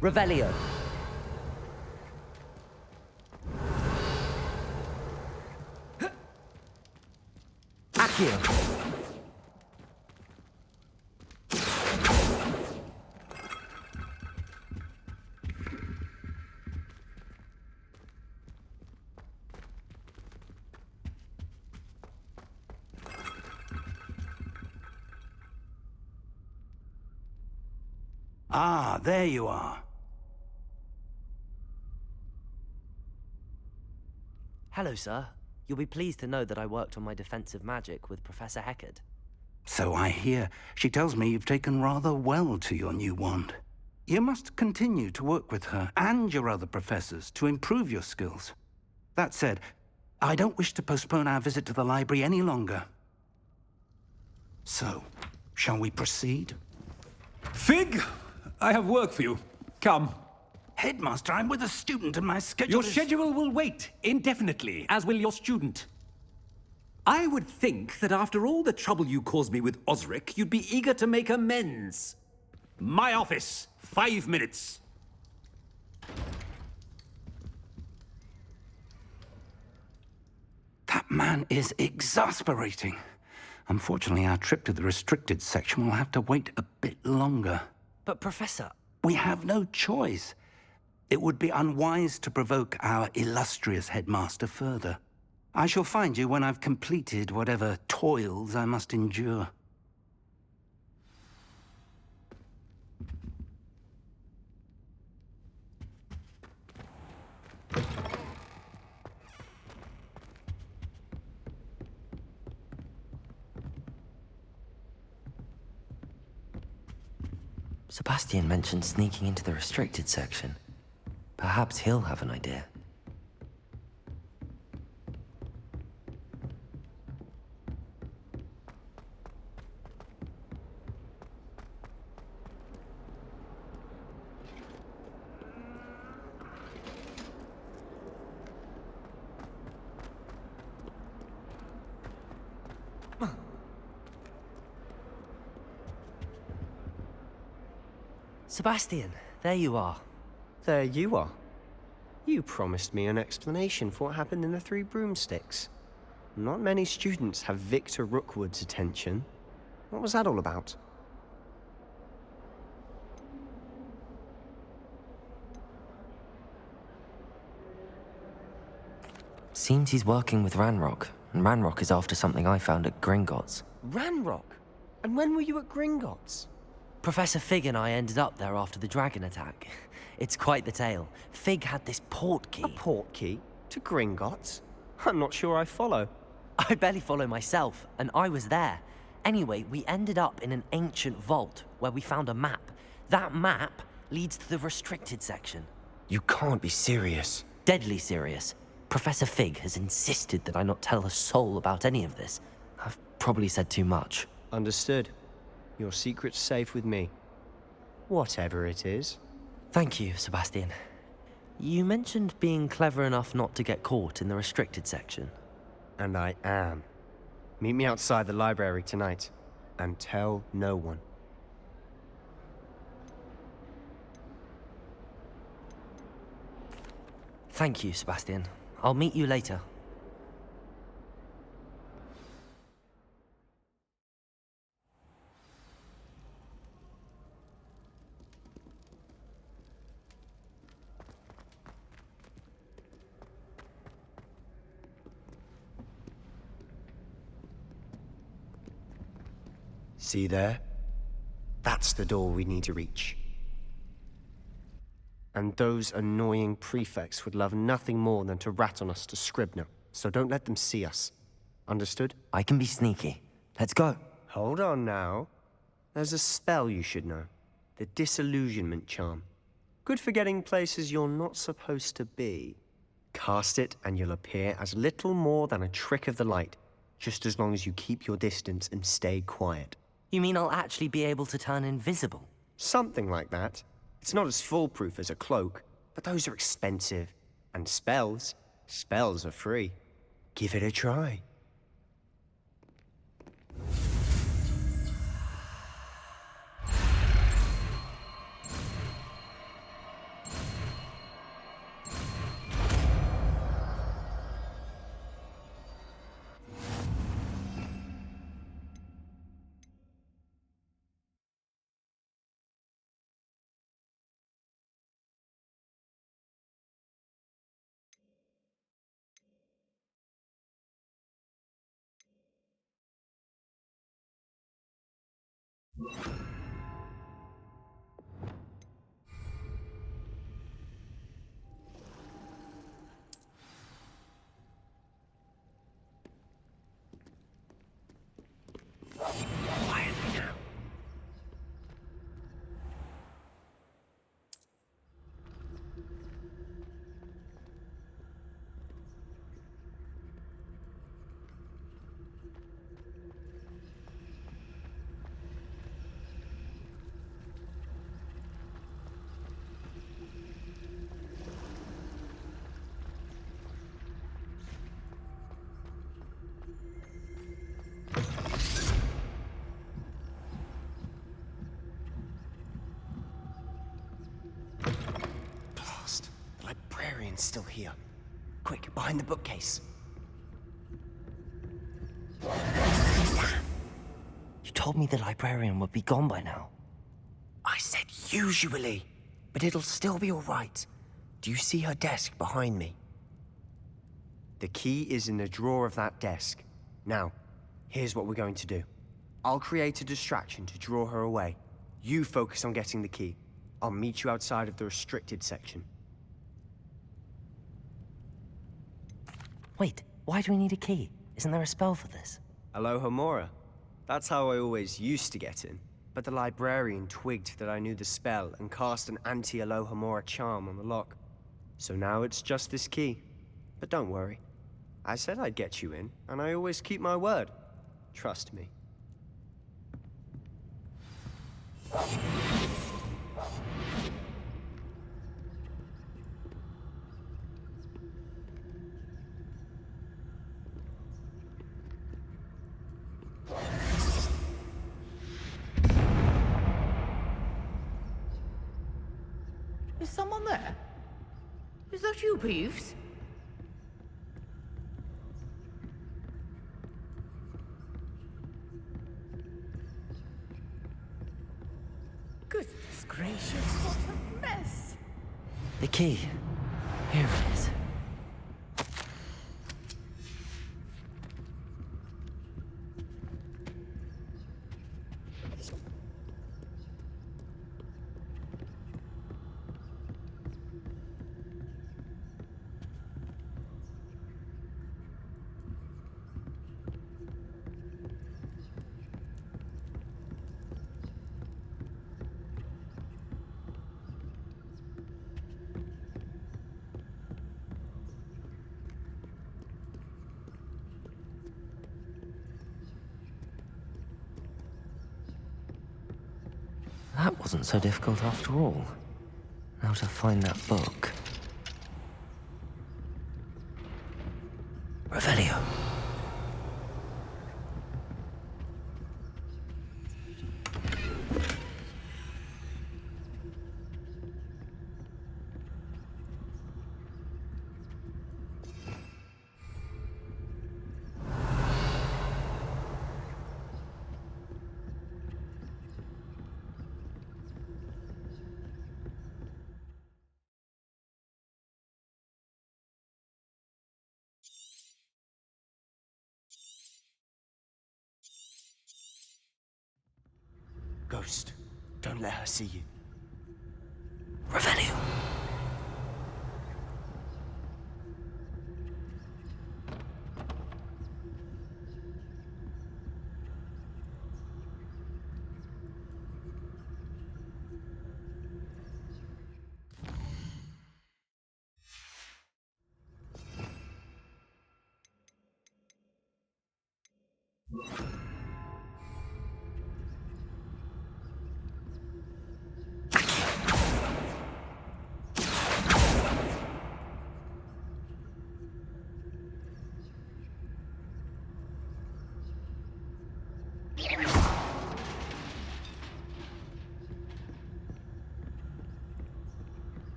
Revelio. Accio. Ah, there you are. Hello, sir. You'll be pleased to know that I worked on my defensive magic with Professor Heckard. So I hear. She tells me you've taken rather well to your new wand. You must continue to work with her and your other professors to improve your skills. That said, I don't wish to postpone our visit to the library any longer. So, shall we proceed? Fig, I have work for you. Come. Headmaster, I'm with a student and my schedule Your schedule will wait indefinitely, as will your student. I would think that after all the trouble you caused me with Osric, you'd be eager to make amends. My office, 5 minutes. That man is exasperating. Unfortunately, our trip to the restricted section will have to wait a bit longer. But, Professor... We have no choice. It would be unwise to provoke our illustrious headmaster further. I shall find you when I've completed whatever toils I must endure. Sebastian mentioned sneaking into the restricted section. Perhaps he'll have an idea. Sebastian, there you are. There you are. You promised me an explanation for what happened in the Three Broomsticks. Not many students have Victor Rookwood's attention. What was that all about? Seems he's working with Ranrock, and Ranrock is after something I found at Gringotts. Ranrock? And when were you at Gringotts? Professor Fig and I ended up there after the dragon attack. It's quite the tale. Fig had this portkey. A portkey? To Gringotts? I'm not sure I follow. I barely follow myself, and I was there. Anyway, we ended up in an ancient vault where we found a map. That map leads to the restricted section. You can't be serious. Deadly serious. Professor Fig has insisted that I not tell a soul about any of this. I've probably said too much. Understood. Your secret's safe with me. Whatever it is. Thank you, Sebastian. You mentioned being clever enough not to get caught in the restricted section. And I am. Meet me outside the library tonight, and tell no one. Thank you, Sebastian. I'll meet you later. See there? That's the door we need to reach. And those annoying prefects would love nothing more than to rat on us to Scribner, so don't let them see us. Understood? I can be sneaky. Let's go. Hold on now. There's a spell you should know. The Disillusionment Charm. Good for getting places you're not supposed to be. Cast it and you'll appear as little more than a trick of the light, just as long as you keep your distance and stay quiet. You mean I'll actually be able to turn invisible? Something like that. It's not as foolproof as a cloak, but those are expensive. And spells are free. Give it a try. Quietly now. Blast. The librarian's still here. Quick, behind the bookcase. You told me the librarian would be gone by now. I said usually, but it'll still be all right. Do you see her desk behind me? The key is in the drawer of that desk. Now, here's what we're going to do. I'll create a distraction to draw her away. You focus on getting the key. I'll meet you outside of the restricted section. Wait, why do we need a key? Isn't there a spell for this? Alohomora. That's how I always used to get in. But the librarian twigged that I knew the spell and cast an anti-Alohomora charm on the lock. So now it's just this key. But don't worry. I said I'd get you in, and I always keep my word. Trust me. Is someone there? Is that you, Peeves? Goodness gracious, what a mess! The key. Here it is. That wasn't so difficult after all. Now to find that book. Revelio. Ghost, don't let her see you. Revelio.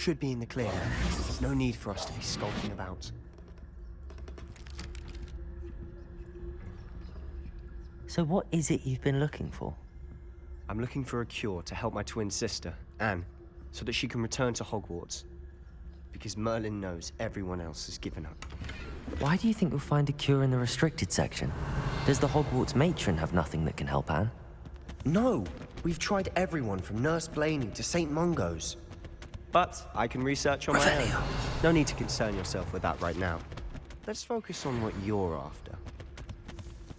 should be in the clear. There's no need for us to be skulking about. So what is it you've been looking for? I'm looking for a cure to help my twin sister, Anne, so that she can return to Hogwarts. Because Merlin knows everyone else has given up. Why do you think you'll find a cure in the restricted section? Does the Hogwarts matron have nothing that can help Anne? No! We've tried everyone from Nurse Blaney to St. Mungo's. But I can research on my own. No need to concern yourself with that right now. Let's focus on what you're after.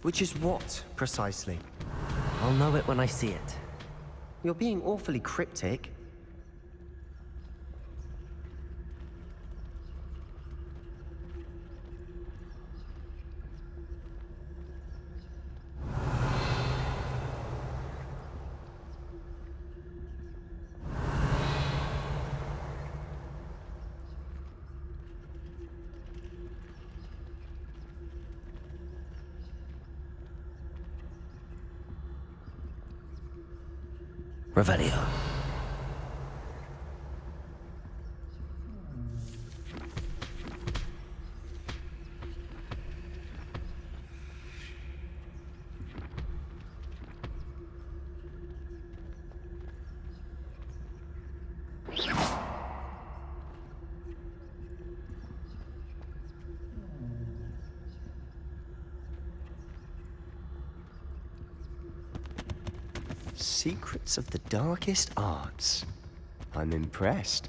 Which is what, precisely? I'll know it when I see it. You're being awfully cryptic. Revelio. Secrets of the darkest arts. I'm impressed.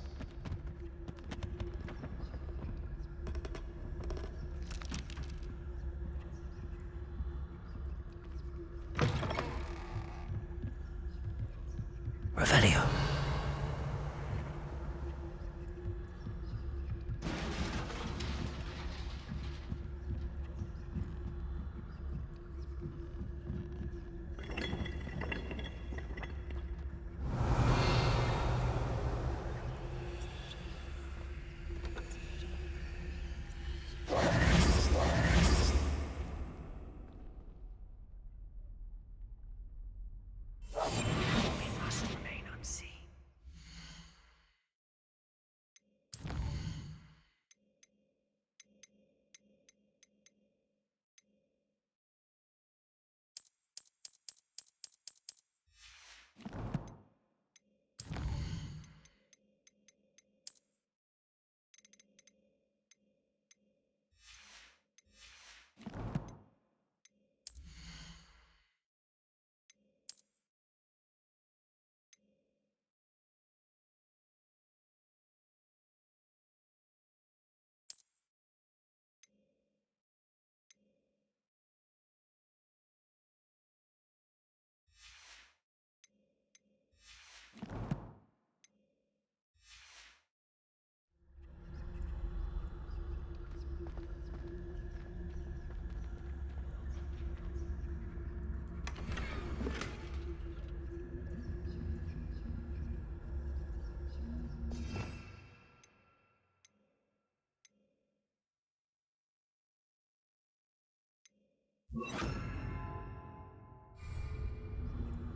Revelio.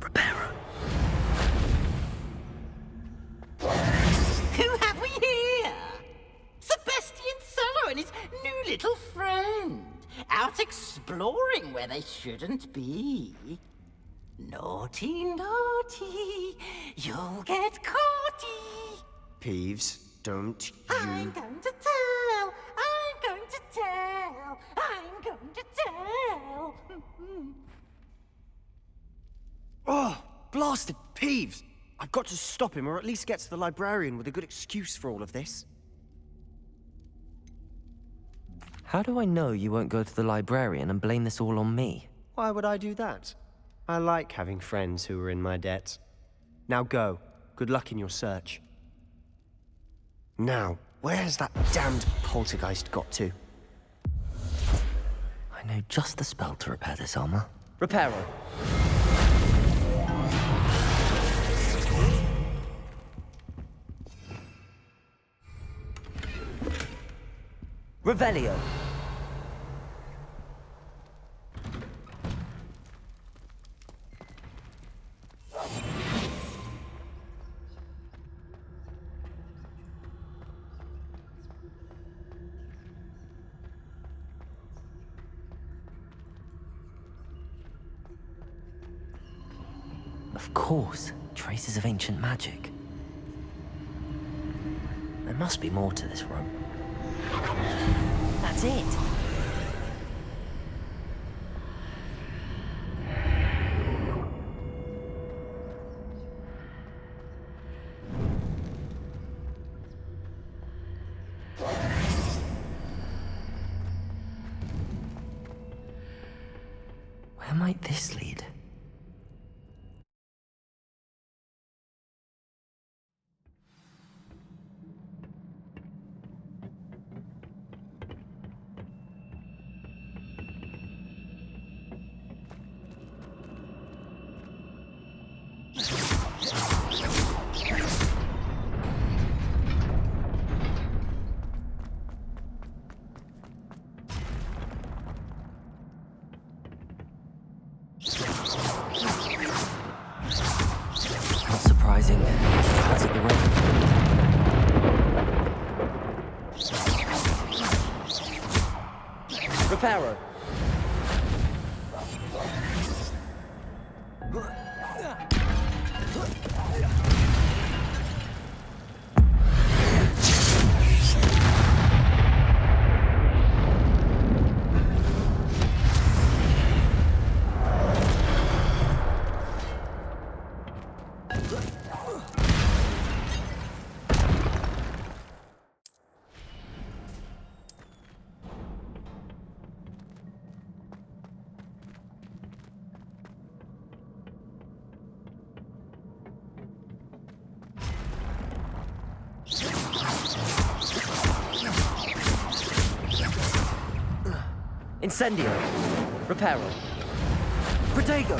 Prepare. Who have we here? Sebastian Sallow and his new little friend. Out exploring where they shouldn't be. Naughty, naughty. You'll get caughty. Peeves, don't I'm going to tell. I'm going to tell. I'm going to tell. Oh, blasted Peeves! I've got to stop him, or at least get to the librarian with a good excuse for all of this. How do I know you won't go to the librarian and blame this all on me? Why would I do that? I like having friends who are in my debt. Now go. Good luck in your search. Now, where has that damned poltergeist got to? I know just the spell to repair this armor. Reparo. Revelio. Of course, traces of ancient magic. There must be more to this room. That's it! Where might this lead? Not surprising. Was it the room? Reparo. Incendio. Reparo. Protego.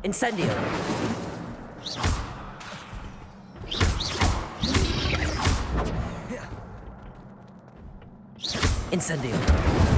Incendio. Incendio.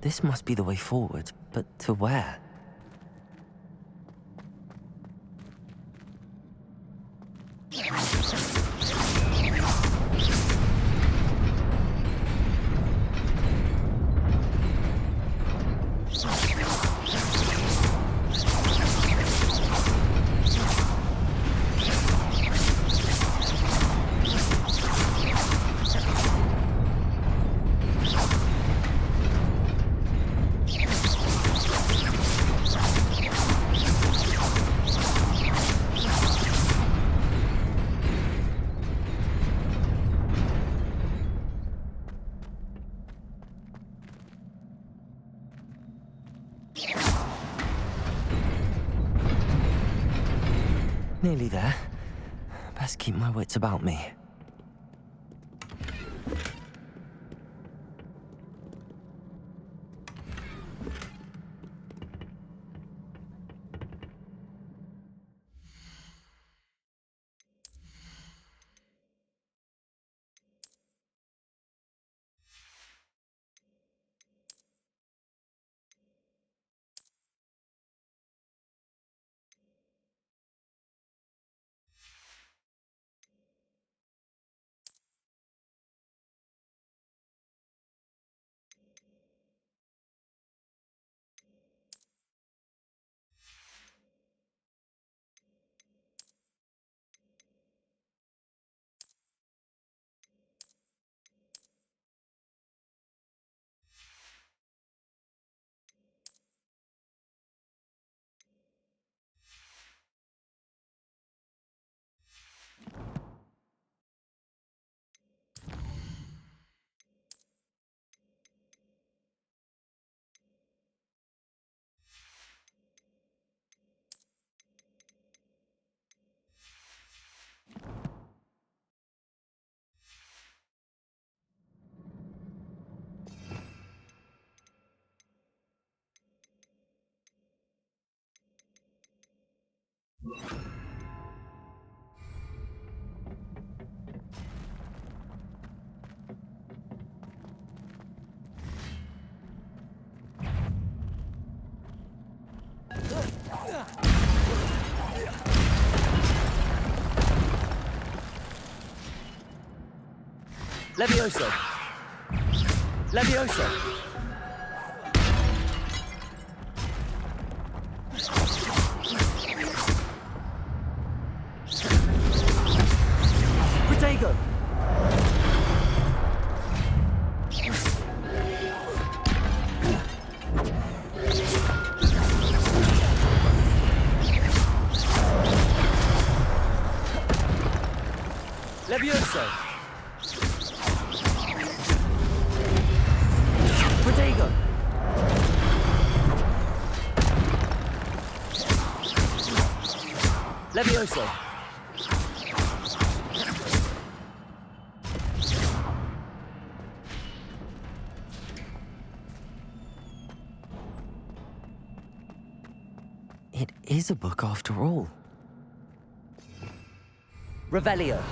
This must be the way forward, but to where? Nearly there. Best keep my wits about me. Levioso! Levioso! Protego! Levioso! Protego! Levioso! It is a book after all. Revelio.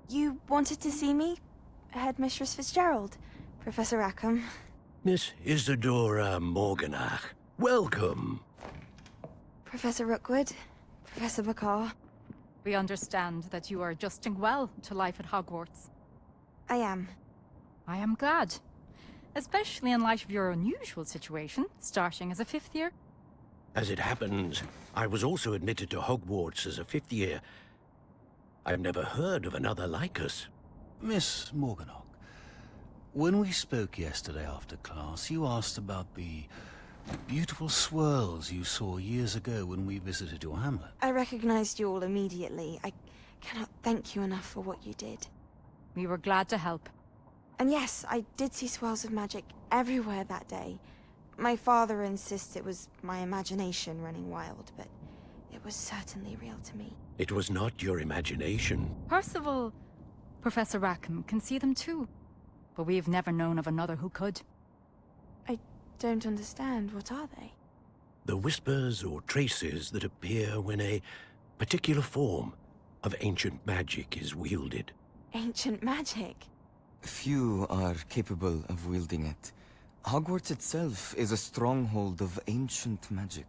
You wanted to see me? Headmistress Fitzgerald? Professor Rackham? Miss Isadora Morganach, welcome. Professor Rookwood? Professor Bakar? We understand that you are adjusting well to life at Hogwarts. I am. I am glad. Especially in light of your unusual situation, starting as a fifth year. As it happens, I was also admitted to Hogwarts as a fifth year. I've never heard of another like us. Miss Morganach, when we spoke yesterday after class, you asked about the beautiful swirls you saw years ago when we visited your hamlet. I recognized you all immediately. I cannot thank you enough for what you did. We were glad to help. And yes, I did see swirls of magic everywhere that day. My father insists it was my imagination running wild, but it was certainly real to me. It was not your imagination. Percival, Professor Rackham can see them too. But we've never known of another who could. I don't understand. What are they? The whispers or traces that appear when a particular form of ancient magic is wielded. Ancient magic? Few are capable of wielding it. Hogwarts itself is a stronghold of ancient magic.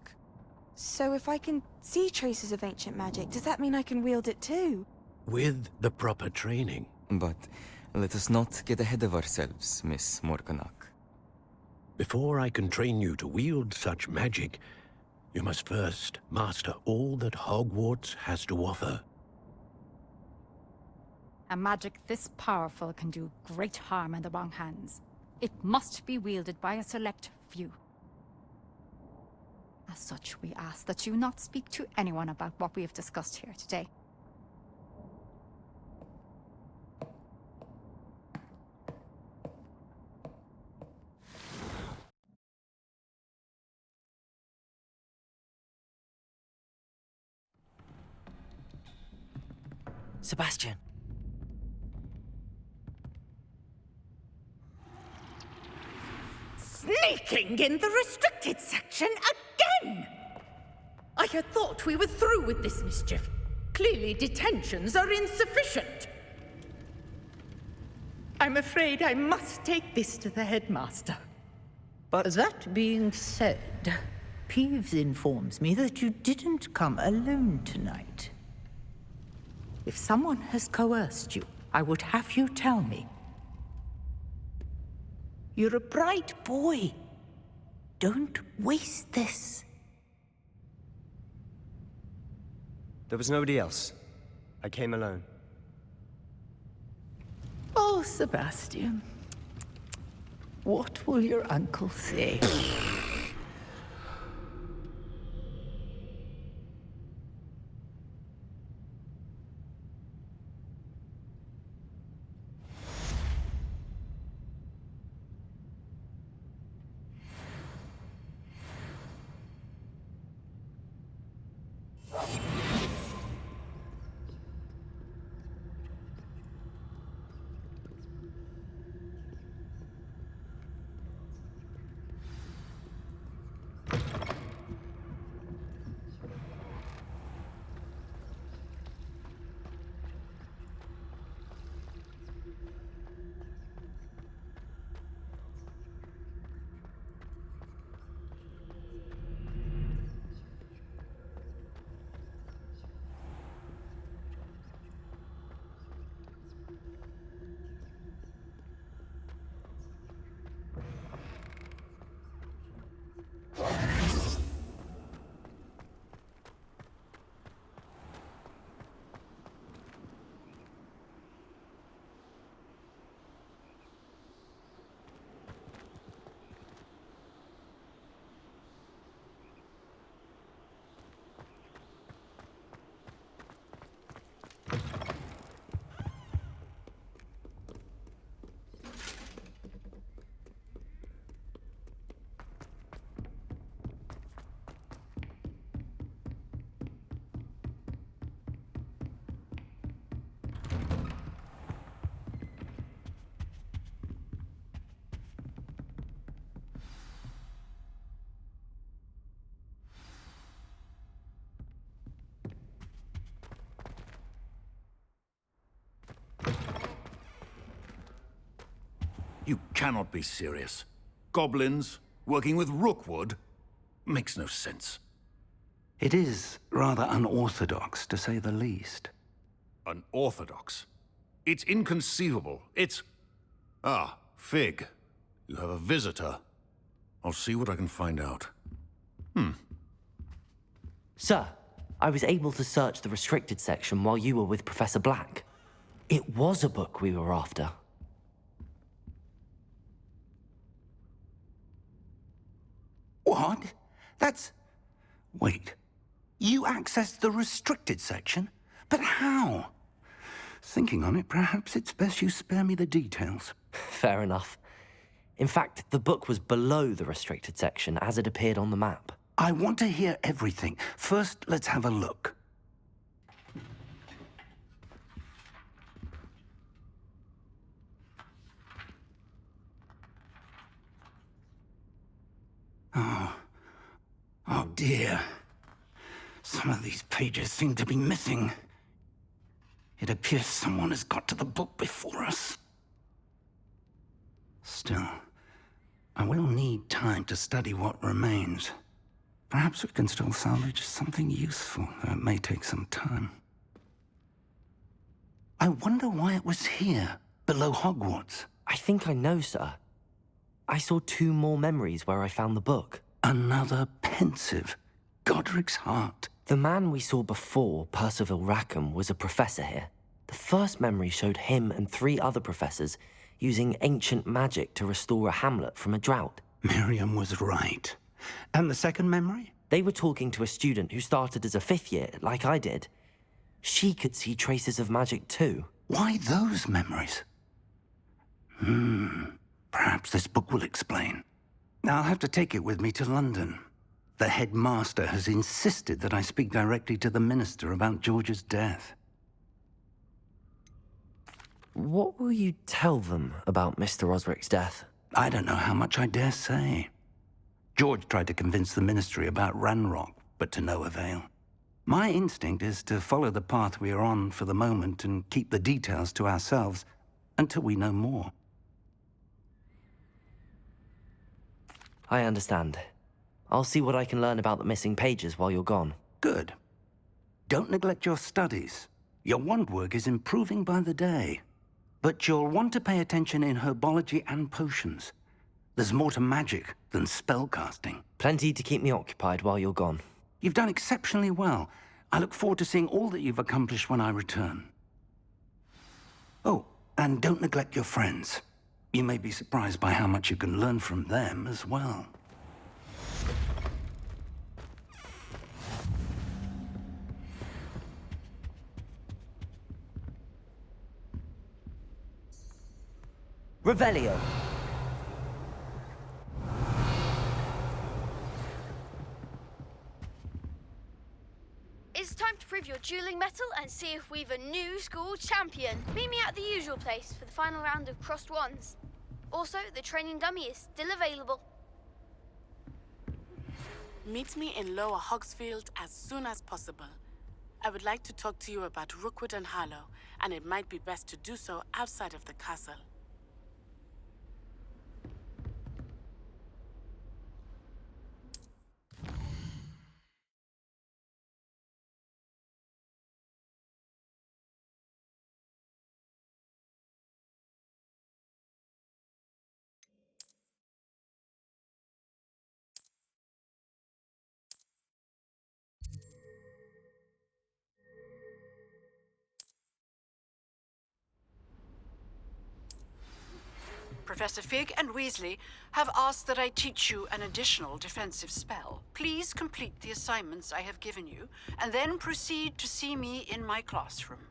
So if I can see traces of ancient magic, does that mean I can wield it too? With the proper training. But let us not get ahead of ourselves, Miss Morganach. Before I can train you to wield such magic, You must first master all that Hogwarts has to offer. A magic this powerful can do great harm in the wrong hands. It must be wielded by a select few. As such, we ask that you not speak to anyone about what we have discussed here today. Sebastian. Sneaking in the restricted section again! I had thought we were through with this mischief. Clearly detentions are insufficient. I'm afraid I must take this to the headmaster. But that being said, Peeves informs me that you didn't come alone tonight. If someone has coerced you, I would have you tell me. You're a bright boy. Don't waste this. There was nobody else. I came alone. Oh, Sebastian. What will your uncle say? You cannot be serious. Goblins working with Rookwood? Makes no sense. It is rather unorthodox, to say the least. Unorthodox? It's inconceivable. It's... Ah, Fig. You have a visitor. I'll see what I can find out. Sir, I was able to search the restricted section while you were with Professor Black. It was a book we were after. What? That's... Wait. You accessed the restricted section? But how? Thinking on it, perhaps it's best you spare me the details. Fair enough. In fact, the book was below the restricted section as it appeared on the map. I want to hear everything. First, let's have a look. Oh dear. Some of these pages seem to be missing. It appears someone has got to the book before us. Still, I will need time to study what remains. Perhaps we can still salvage something useful, though it may take some time. I wonder why it was here, below Hogwarts. I think I know, sir. I saw 2 more memories where I found the book. Another pensive. Godric's heart. The man we saw before, Percival Rackham, was a professor here. The first memory showed him and 3 other professors using ancient magic to restore a hamlet from a drought. Miriam was right. And the second memory? They were talking to a student who started as a 5th year, like I did. She could see traces of magic too. Why those memories? Perhaps this book will explain. I'll have to take it with me to London. The headmaster has insisted that I speak directly to the minister about George's death. What will you tell them about Mr. Osric's death? I don't know how much I dare say. George tried to convince the ministry about Ranrock, but to no avail. My instinct is to follow the path we are on for the moment and keep the details to ourselves until we know more. I understand. I'll see what I can learn about the missing pages while you're gone. Good. Don't neglect your studies. Your wand work is improving by the day. But you'll want to pay attention in herbology and potions. There's more to magic than spellcasting. Plenty to keep me occupied while you're gone. You've done exceptionally well. I look forward to seeing all that you've accomplished when I return. Oh, and don't neglect your friends. You may be surprised by how much you can learn from them as well. Revelio. It's time to prove your dueling mettle and see if we've a new school champion. Meet me at the usual place for the final round of crossed wands. Also, the training dummy is still available. Meet me in Lower Hogsfield as soon as possible. I would like to talk to you about Rookwood and Harlow, and it might be best to do so outside of the castle. Professor Fig and Weasley have asked that I teach you an additional defensive spell. Please complete the assignments I have given you, and then proceed to see me in my classroom.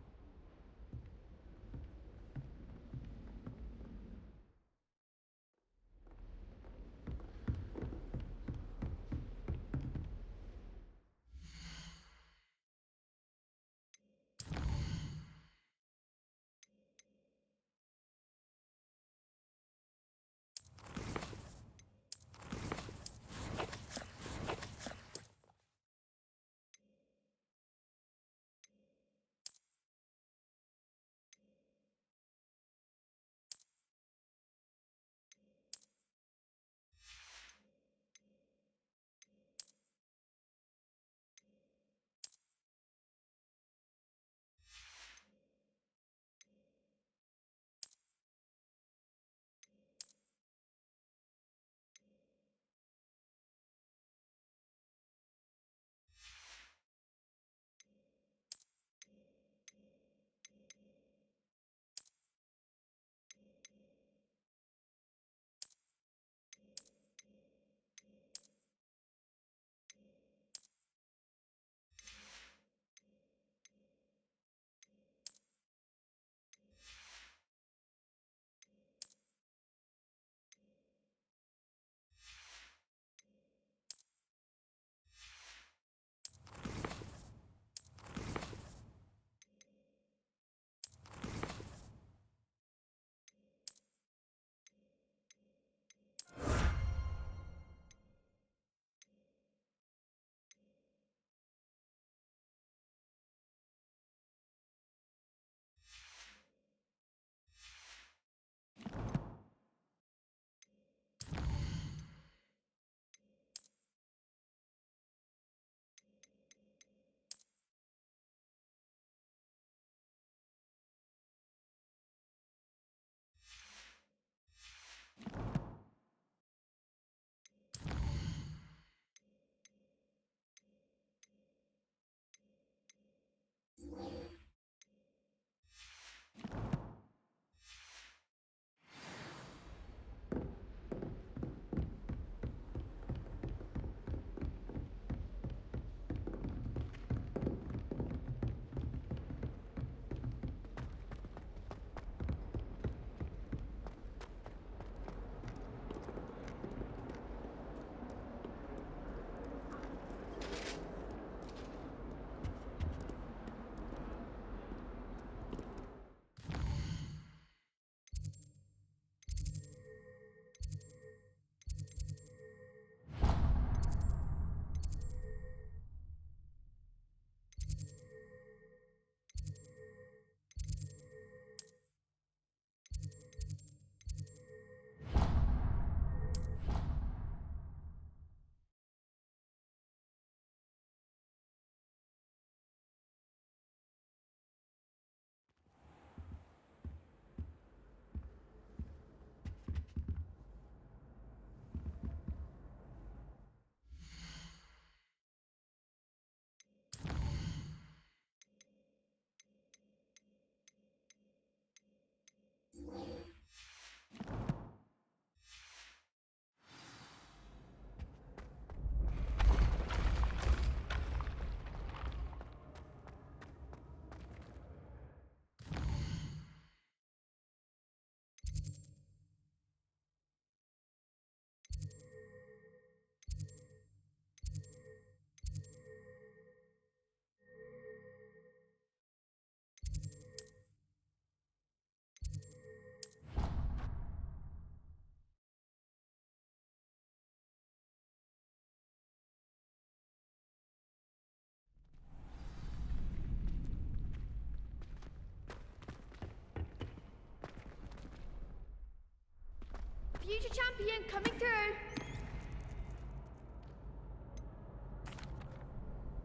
champion coming through.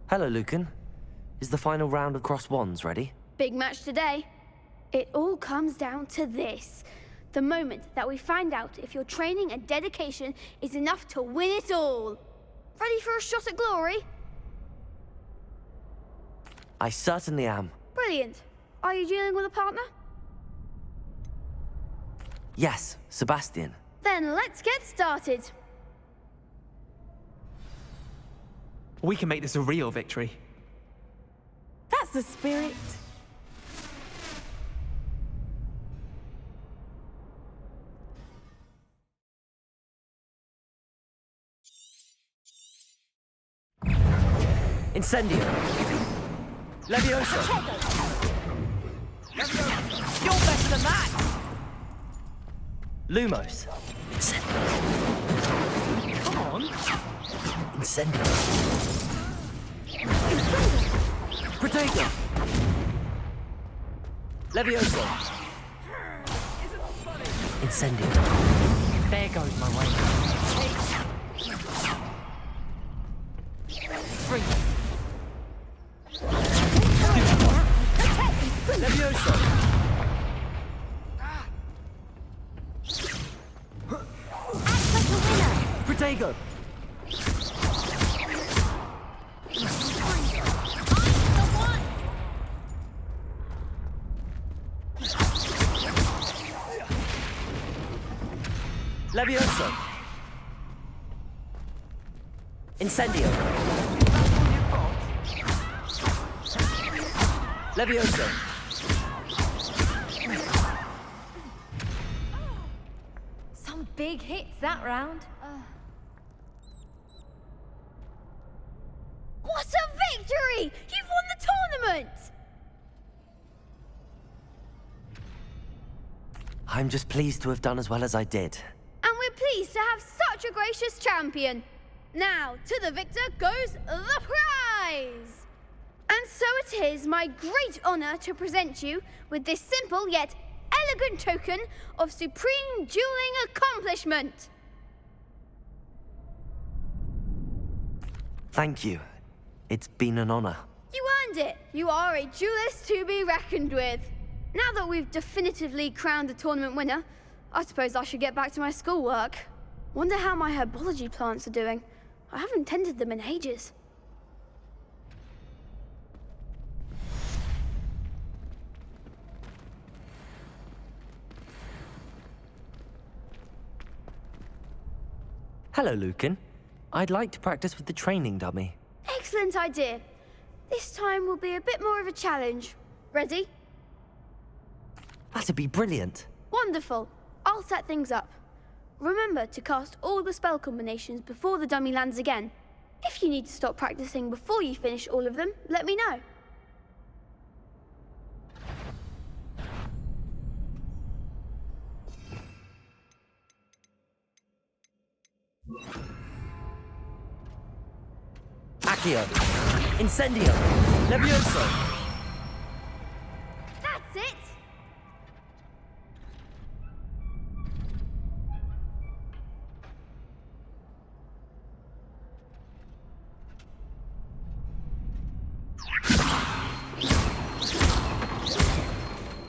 Hello, Lucan. Is the final round of Cross Wands ready? Big match today. It all comes down to this. The moment that we find out if your training and dedication is enough to win it all. Ready for a shot at glory? I certainly am. Brilliant. Are you dealing with a partner? Yes, Sebastian. Then let's get started. We can make this a real victory. That's the spirit. Incendio. Leviosa. You're better than that! Lumos. Incendio. Come on! Incendio. Protego. Leviosa. Incendio. There goes my way. Freeze. Leviosa. Protego. Leviosa. Incendio. Leviosa. Some big hits that round. What a victory! You've won the tournament! I'm just pleased to have done as well as I did. And we're pleased to have such a gracious champion. Now, to the victor goes the prize! And so it is my great honor to present you with this simple yet elegant token of supreme dueling accomplishment. Thank you. It's been an honor. You earned it. You are a duelist to be reckoned with. Now that we've definitively crowned the tournament winner, I suppose I should get back to my schoolwork. Wonder how my herbology plants are doing. I haven't tended them in ages. Hello, Lucan. I'd like to practice with the training dummy. Excellent idea. This time will be a bit more of a challenge. Ready? That'd be brilliant. Wonderful. I'll set things up. Remember to cast all the spell combinations before the dummy lands again. If you need to stop practicing before you finish all of them, let me know. Accio. Incendio. Levioso. That's it!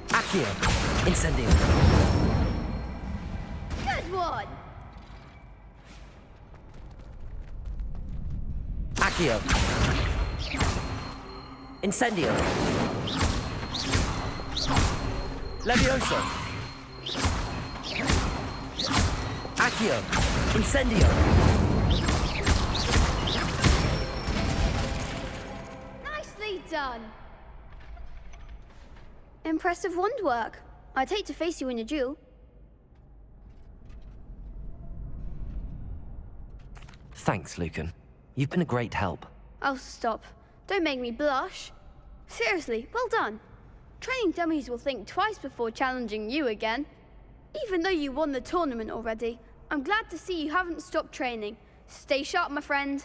Accio. Incendio. Good one! Accio. Incendio. Levioso. Accio. Incendio. Nicely done. Impressive wand work. I'd hate to face you in a duel. Thanks, Lucan. You've been a great help. Oh, stop. Don't make me blush. Seriously, well done. Training dummies will think twice before challenging you again. Even though you won the tournament already, I'm glad to see you haven't stopped training. Stay sharp, my friend.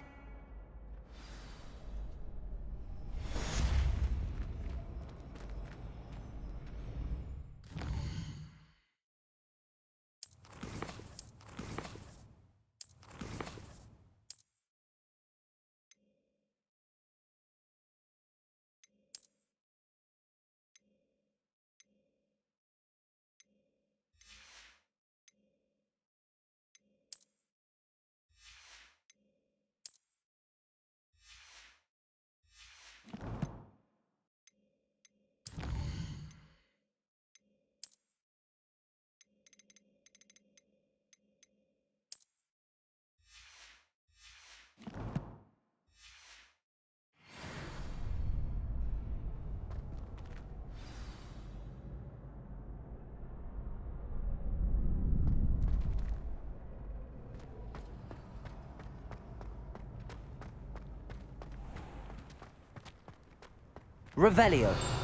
Revelio.